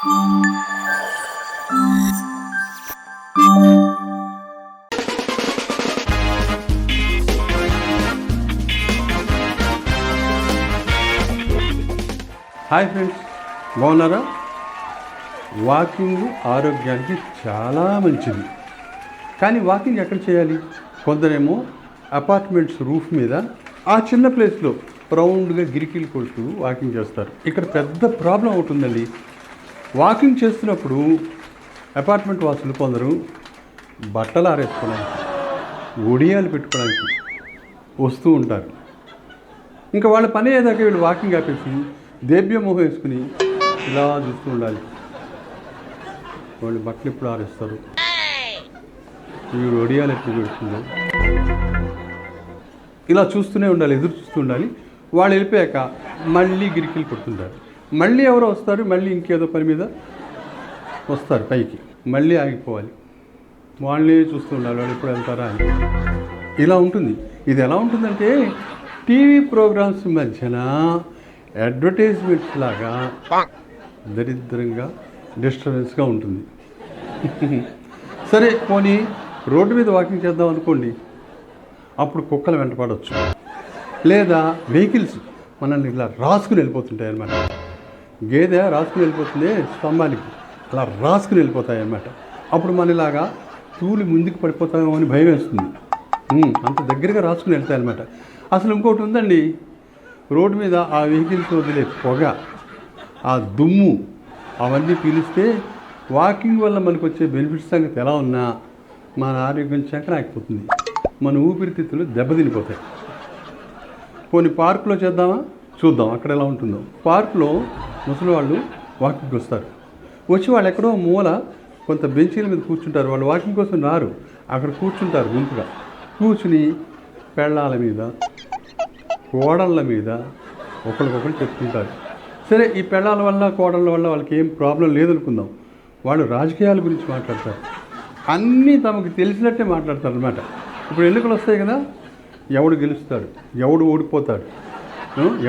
Hi friends, బాగున్నారా? Walking ఆరోగ్యానికి చాలా మంచిది. కానీ వాకింగ్ ఎక్కడ చేయాలి? కొందరేమో అపార్ట్మెంట్స్ రూఫ్ మీద ఆ చిన్న ప్లేస్లో రౌండ్గా గిరికీలు కొడుతూ వాకింగ్ చేస్తారు. ఇక్కడ పెద్ద ప్రాబ్లం అవుతుందండి. వాకింగ్ చేస్తున్నప్పుడు అపార్ట్మెంట్ వాసులు కొందరు బట్టలు ఆరేసుకోవడానికి, ఒడియాలు పెట్టుకోవడానికి వస్తూ ఉంటారు. ఇంకా వాళ్ళ పని అయ్యేదాకా వీళ్ళు వాకింగ్ ఆపేసి దేవ్యమోహం వేసుకుని ఇలా చూస్తూ ఉండాలి. వాళ్ళు బట్టలు ఎప్పుడు ఆరేస్తారు, వీడు ఒడియాలు ఎప్పుడు పెడుతుందో ఇలా చూస్తూనే ఉండాలి, ఎదురు చూస్తూ ఉండాలి. వాళ్ళు వెళ్ళిపోయాక మళ్ళీ గిరికీలు కొడుతుంటారు. మళ్ళీ ఎవరో వస్తారు, మళ్ళీ ఇంకేదో పని మీద వస్తారు పైకి, మళ్ళీ ఆగిపోవాలి. వాళ్ళే చూస్తూ ఉండాలి, వాళ్ళు ఎప్పుడు వెళ్తారా అని. ఇలా ఉంటుంది. ఇది ఎలా ఉంటుందంటే టీవీ ప్రోగ్రామ్స్ మధ్యన అడ్వర్టైజ్మెంట్స్ లాగా దరిద్రంగా డిస్టర్బెన్స్గా ఉంటుంది. సరే, పోనీ రోడ్డు మీద వాకింగ్ చేద్దాం అనుకోండి, అప్పుడు కుక్కలు వెంటపడవచ్చు, లేదా వెహికల్స్ మనల్ని ఇలా రాసుకుని వెళ్ళిపోతుంటాయి అన్నమాట. గేదె రాసుకుని వెళ్ళిపోతుంది స్తంభానికి, అలా రాసుకుని వెళ్ళిపోతాయి అన్నమాట. అప్పుడు మనలాగా తూలి ముందుకు పడిపోతామో అని భయం వేస్తుంది. అంత దగ్గరగా రాసుకుని వెళ్తాయి అన్నమాట. అసలు ఇంకోటి ఉందండి, రోడ్డు మీద ఆ వెహికల్స్ వదిలే పొగ, ఆ దుమ్ము, అవన్నీ పీలిస్తే వాకింగ్ వల్ల మనకు వచ్చే బెనిఫిట్స్ సంగతి ఎలా ఉన్నా మన ఆరోగ్యం చక్కరాకపోతుంది, మన ఊపిరితిత్తులు దెబ్బతినిపోతాయి. పోనీ పార్కులో చేద్దామా? చూద్దాం అక్కడ ఎలా ఉంటుందో. పార్కులో ముసలి వాళ్ళు వాకింగ్కి వస్తారు. వచ్చి వాళ్ళు ఎక్కడో మూల కొంత బెంచీల మీద కూర్చుంటారు. వాళ్ళు వాకింగ్ కోసం రారు, అక్కడ కూర్చుంటారు గుంపుగా. కూర్చుని పెళ్ళాల మీద, కోడళ్ళ మీద ఒకరికొకరు చెప్పుకుంటారు. సరే, ఈ పెళ్ళాల వల్ల కోడళ్ళ వల్ల వాళ్ళకి ఏం ప్రాబ్లం లేదనుకుందాం. వాళ్ళు రాజకీయాల గురించి మాట్లాడతారు, అన్నీ తమకు తెలిసినట్టే మాట్లాడతారు అన్నమాట. ఇప్పుడు ఎన్నికలు వస్తాయి కదా, ఎవడు గెలుస్తాడు, ఎవడు ఓడిపోతాడు,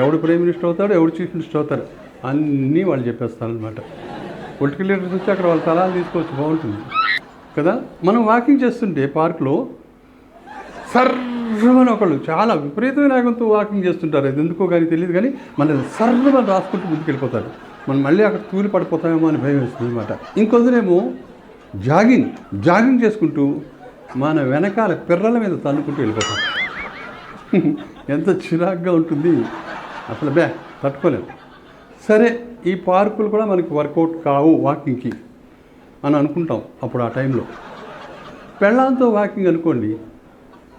ఎవడు ప్రైమ్ మినిస్టర్ అవుతాడు, ఎవడు చీఫ్ మినిస్టర్ అవుతాడు, అన్నీ వాళ్ళు చెప్పేస్తారనమాట. పొలిటికల్ లీడర్స్ వచ్చి అక్కడ వాళ్ళ సలహాలు తీసుకోవచ్చు, బాగుంటుంది కదా. మనం వాకింగ్ చేస్తుంటే పార్కులో సర్రమని ఒకళ్ళు చాలా విపరీతమైన వేగంతో వాకింగ్ చేస్తుంటారు. అది ఎందుకో కానీ తెలియదు, కానీ మన సర్రమని రాసుకుంటూ ముందుకు వెళ్ళిపోతారు. మనం మళ్ళీ అక్కడ తూలి పడిపోతామేమో అని భయం వేస్తుంది అనమాట. ఇంకొందరేమో జాగింగ్ చేసుకుంటూ మన వెనకాల పిర్రల మీద తన్నుకుంటూ వెళ్ళిపోతాం. ఎంత చిరాగ్గా ఉంటుంది అసలు, తట్టుకోలేము. సరే, ఈ పార్కులు కూడా మనకి వర్కౌట్ కావు వాకింగ్కి అని అనుకుంటాం. అప్పుడు ఆ టైంలో పెళ్ళాంతో వాకింగ్ అనుకోండి,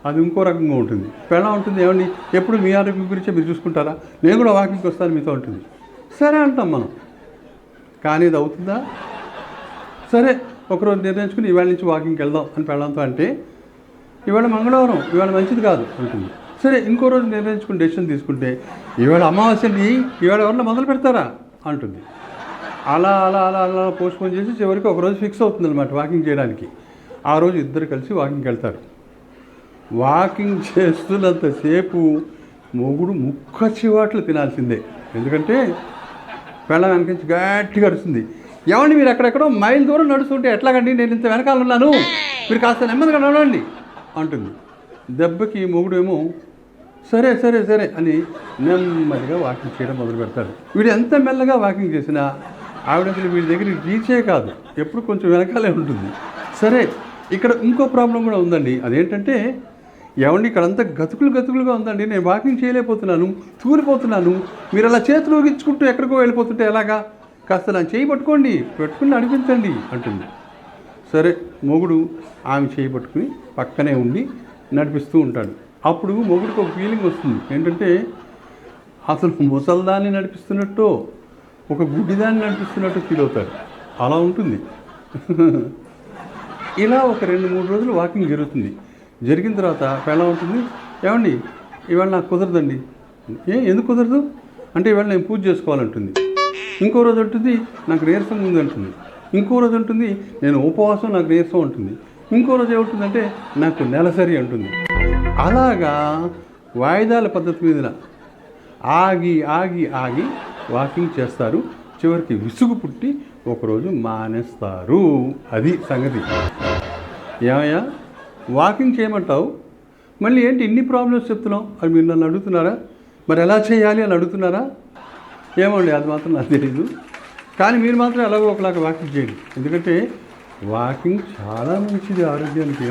అది ఇంకో రకంగా ఉంటుంది. పెళ్ళం ఉంటుంది, ఏమండి ఎప్పుడు మీ ఆరోగ్యం గురించే మీరు చూసుకుంటారా, నేను కూడా వాకింగ్కి వస్తాను మీతో ఉంటుంది. సరే అంటాం మనం, కానీ ఇది అవుతుందా? సరే, ఒకరోజు నిర్ణయించుకుని ఇవాళ నుంచి వాకింగ్కి వెళ్దాం అని పెళ్ళంతో అంటే, ఇవాళ మంగళవారం, ఇవాళ మంచిది కాదు అంటుంది. సరే, ఇంకో రోజు నిర్ణయించుకుని డెసిషన్ తీసుకుంటే, ఇవాళ అమావాస్యని ఇవాళ ఎవరన్నా మొదలు పెడతారా అంటుంది. అలా అలా అలా అలా పోస్ట్పోన్ చేసి చివరికి ఒకరోజు ఫిక్స్ అవుతుంది అనమాట వాకింగ్ చేయడానికి. ఆ రోజు ఇద్దరు కలిసి వాకింగ్కి వెళ్తారు. వాకింగ్ చేస్తున్నంతసేపు మొగుడు ముక్క చివాట్లు తినాల్సిందే. ఎందుకంటే పెళ్ళం వెనకించి గట్టిగా అరుస్తుంది, ఏమండి మీరు ఎక్కడెక్కడో మైల్ దూరం నడుస్తుంటే ఎట్లాగండి, నేను ఇంత వెనకాల ఉన్నాను, మీరు కాస్త నెమ్మదిగా నడవండి అంటుంది. దెబ్బకి మొగుడు ఏమో సరే సరే సరే అని నెమ్మదిగా వాకింగ్ చేయడం మొదలు పెడతాడు. వీడు ఎంత మెల్లగా వాకింగ్ చేసినా ఆవిడ అసలు వీడి దగ్గరికి రీచే కాదు, ఎప్పుడు కొంచెం వెనకాలే ఉంటుంది. సరే, ఇక్కడ ఇంకో ప్రాబ్లం కూడా ఉందండి. అదేంటంటే, ఏమండి ఇక్కడంతా గతుకులుగా ఉందండి, నేను వాకింగ్ చేయలేకపోతున్నాను, తూలిపోతున్నాను, మీరు అలా చేతులు ఊగించుకుంటూ ఎక్కడికో వెళ్ళిపోతుంటే ఎలాగా, కాస్త నా చేయి పెట్టుకుని నడిపించండి అంటుంది. సరే, మొగుడు ఆమె చేయి పట్టుకుని పక్కనే ఉండి నడిపిస్తూ ఉంటాడు. అప్పుడు మొగుడికి ఒక ఫీలింగ్ వస్తుంది, ఏంటంటే అసలు ముసల్దాన్ని నడిపిస్తున్నట్టు, ఒక గుడ్డిదాన్ని నడిపిస్తున్నట్టు ఫీల్ అవుతాడు. అలా ఉంటుంది. ఇలా ఒక 2-3 రోజులు వాకింగ్ జరుగుతుంది. జరిగిన తర్వాత పెళ్ళం ఉంటుంది, ఏమండి ఇవాళ నాకు కుదరదండి. ఎందుకు కుదరదు అంటే, ఇవాళ నేను పూజ చేసుకోవాలంటుంది. ఇంకో రోజు ఉంటుంది, నాకు నీరసం ఉంది అంటుంది. ఇంకో రోజు ఉంటుంది, నేను ఉపవాసం, నాకు నీరసం ఉంటుంది. ఇంకో రోజు ఏముంటుందంటే, నాకు నెలసరి అంటుంది. అలాగా వాయిదాల పద్ధతి మీద ఆగి ఆగి ఆగి వాకింగ్ చేస్తారు. చివరికి విసుగు పుట్టి ఒకరోజు మానేస్తారు. అది సంగతి. ఏమయ్యా వాకింగ్ చేయమంటావు, మళ్ళీ ఏంటి ఇన్ని ప్రాబ్లమ్స్ చెప్తున్నావు అని మీరు నన్ను అడుగుతున్నారా? మరి ఎలా చేయాలి అని అడుగుతున్నారా? ఏమండి, అది మాత్రం నాకు తెలీదు. కానీ మీరు మాత్రం ఎలాగో ఒకలాగా వాకింగ్ చేయండి. ఎందుకంటే వాకింగ్ చాలా మంచిది ఆరోగ్యానికి.